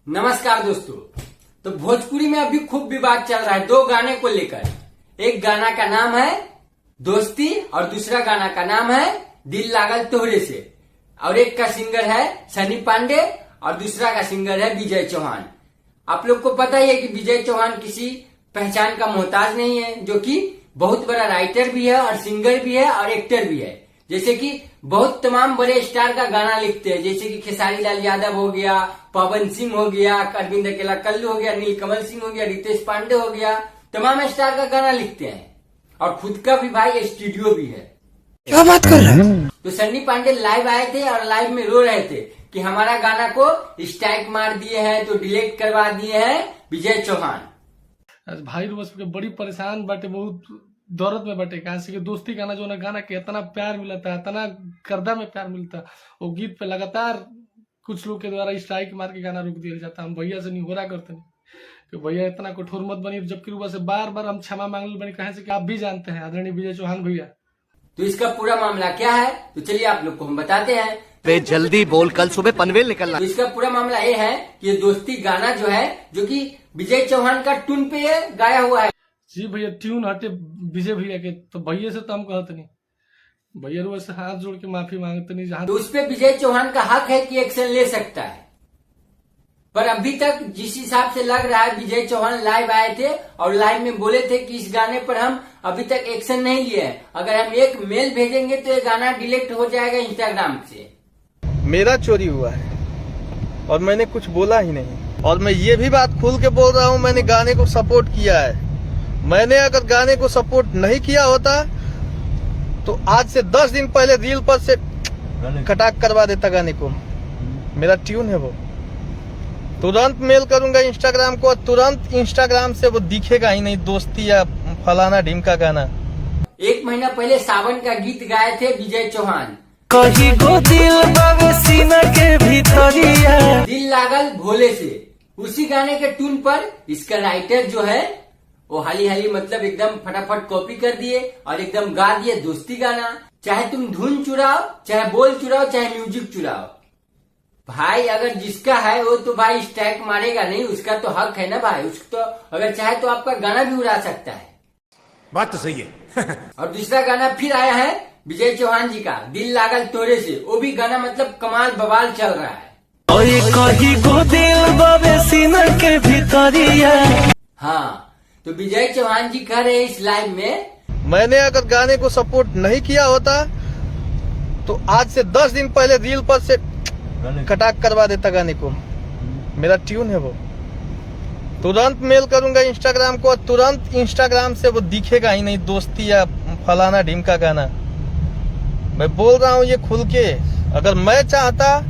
नमस्कार दोस्तों। तो भोजपुरी में अभी खूब विवाद चल रहा है दो गाने को लेकर। एक गाना का नाम है दोस्ती और दूसरा गाना का नाम है दिल लागल तोहरे से। और एक का सिंगर है सनी पांडे और दूसरा का सिंगर है विजय चौहान। आप लोग को पता ही है कि विजय चौहान किसी पहचान का मोहताज नहीं है, जो कि बहुत बड़ा राइटर भी है और सिंगर भी है और एक्टर भी है। जैसे कि बहुत तमाम बड़े स्टार का गाना लिखते हैं, जैसे कि खेसारी लाल यादव हो गया, पवन सिंह हो गया, अरविंद अकेला कल्लू हो गया, नीलकमल सिंह हो गया, रितेश पांडे हो गया। तमाम स्टार का गाना लिखते हैं और खुद का भी भाई स्टूडियो भी है। क्या बात कर रहे हैं? तो सन्नी पांडे लाइव आए थे और लाइव में रो रहे थे कि हमारा गाना को स्ट्राइक मार दिए हैं, तो डिलीट करवा दिए हैं विजय चौहान। भाई बस के बड़ी परेशान बाटे, बहुत दौरत में बाटे। कहा से कि दोस्ती गाना जो ना गाना के इतना प्यार मिलता है, इतना गर्दा में प्यार मिलता है, वो गीत पे लगातार कुछ लोग के द्वारा स्ट्राइक मार के गाना रोक दिया जाता है। हम भैया से नहीं हो रहा करते नहीं कि भैया इतना कठोर मत बनी, जबकि रुआ से बार बार हम क्षमा मांगने बनी। कहे से कि आप भी जानते हैं आदरणीय विजय चौहान भैया। तो इसका पूरा मामला क्या है, तो चलिए आप लोग को हम बताते हैं। वे जल्दी बोल, कल सुबह पनवेल निकलना। तो इसका पूरा मामला ये है कि ये दोस्ती गाना जो है, जो कि विजय चौहान का टून पे ये गाया हुआ है। जी भैया, ट्यून हटे विजय भैया के, तो भैया से तो हम कहते नहीं, भैया रुआ से हाथ जोड़ के माफी मांगते नहीं। जहाँ तो उस पे विजय चौहान का हक है कि एक्शन ले सकता है, पर अभी तक जिस हिसाब से लग रहा है विजय चौहान लाइव आए थे और लाइव में बोले थे कि इस गाने पर हम अभी तक एक्शन नहीं लिए हैं। अगर हम एक मेल भेजेंगे तो ये गाना डिलीट हो जाएगा इंस्टाग्राम से। मेरा चोरी हुआ है और मैंने कुछ बोला ही नहीं, और मैं ये भी बात खुल के बोल रहा हूँ, मैंने गाने को सपोर्ट किया है। मैंने अगर गाने को सपोर्ट नहीं किया होता तो आज से 10 दिन पहले रील पर से कटाक करवा देता गाने को। मेरा ट्यून है वो, तुरंत मेल करूंगा इंस्टाग्राम को, तुरंत इंस्टाग्राम से वो दिखेगा ही नहीं दोस्ती या फलाना ढिमका गाना। 1 महीना पहले सावन का गीत गाए थे विजय चौहान, कहीं को दिल बाबे सीना के भीतरिया, दिल लागल भोले से। उसी गाने के टून पर इसका राइटर जो है वो हाली मतलब एकदम फटाफट कॉपी कर दिए और एकदम गा दिए दोस्ती गाना। चाहे तुम धुन चुराओ, चाहे बोल चुराओ, चाहे म्यूजिक चुराओ, भाई अगर जिसका है वो तो भाई स्ट्राइक मारेगा नहीं, उसका तो हक है ना भाई। उसको तो अगर चाहे तो आपका गाना भी उड़ा सकता है। बात तो सही है। और दूसरा गाना फिर आया है विजय चौहान जी का, दिल लागल तोरे से। वो भी गाना मतलब कमाल बवाल चल रहा है। और कहीं को दिल बाबे सीना के भीतरिया। हाँ, तो विजय चौहान जी कह रहे हैं इस लाइव में, मैंने अगर गाने को सपोर्ट नहीं किया होता तो आज से 10 दिन पहले रील पर से कटाक करवा देता गाने को। मेरा ट्यून है वो, तुरंत मेल करूंगा इंस्टाग्राम को, तुरंत इंस्टाग्राम से वो दिखेगा ही नहीं दोस्ती या फलाना ढिमका गाना। मैं बोल रहा हूँ ये खुल के, अगर मैं चाहता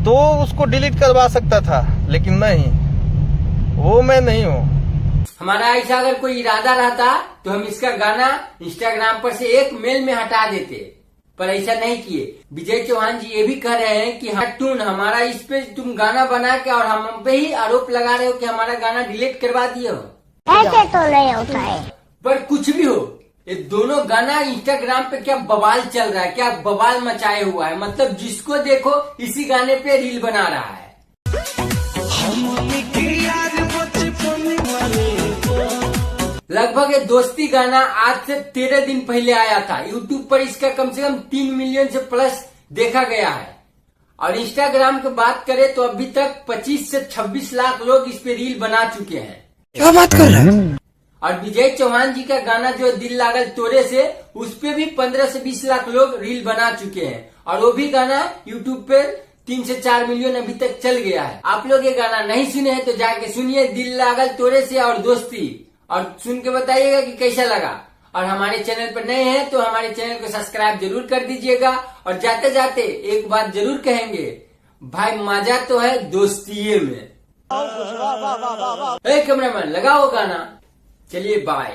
तो उसको डिलीट करवा सकता था, लेकिन नहीं, वो मैं नहीं हूँ। हमारा ऐसा अगर कोई इरादा रहता तो हम इसका गाना इंस्टाग्राम पर से एक मेल में हटा देते, पर ऐसा नहीं किए। विजय चौहान जी ये भी कह रहे हैं कि हाँ टून हमारा, इस पे तुम गाना बना के और हम पे ही आरोप लगा रहे हो कि हमारा गाना डिलीट करवा दिए हो। ऐसे तो नहीं होता है। पर कुछ भी हो, ये दोनों गाना इंस्टाग्राम पे क्या बवाल चल रहा है, क्या बवाल मचाए हुआ है। मतलब जिसको देखो इसी गाने पे रील बना रहा है। लगभग ये दोस्ती गाना आज से 13 दिन पहले आया था। यूट्यूब पर इसका कम से कम 3 मिलियन से प्लस देखा गया है। और इंस्टाग्राम की बात करें तो अभी तक 25 से 26 लाख लोग इस पे रील बना चुके हैं। क्या बात कर रहे हैं? और विजय चौहान जी का गाना जो दिल लागल तोरे से, उस पे भी 15 से 20 लाख लोग रील बना चुके हैं। और वो भी गाना यूट्यूब पे 3 से 4 मिलियन अभी तक चल गया है। आप लोग ये गाना नहीं सुने हैं तो जाके सुनिए, दिल लागल तोरे से और दोस्ती, और सुन के बताइएगा कि कैसा लगा। और हमारे चैनल पर नए हैं तो हमारे चैनल को सब्सक्राइब जरूर कर दीजिएगा। और जाते जाते एक बात जरूर कहेंगे, भाई मजा तो है दोस्तीये में। कैमरामैन लगाओ गाना। चलिए बाय।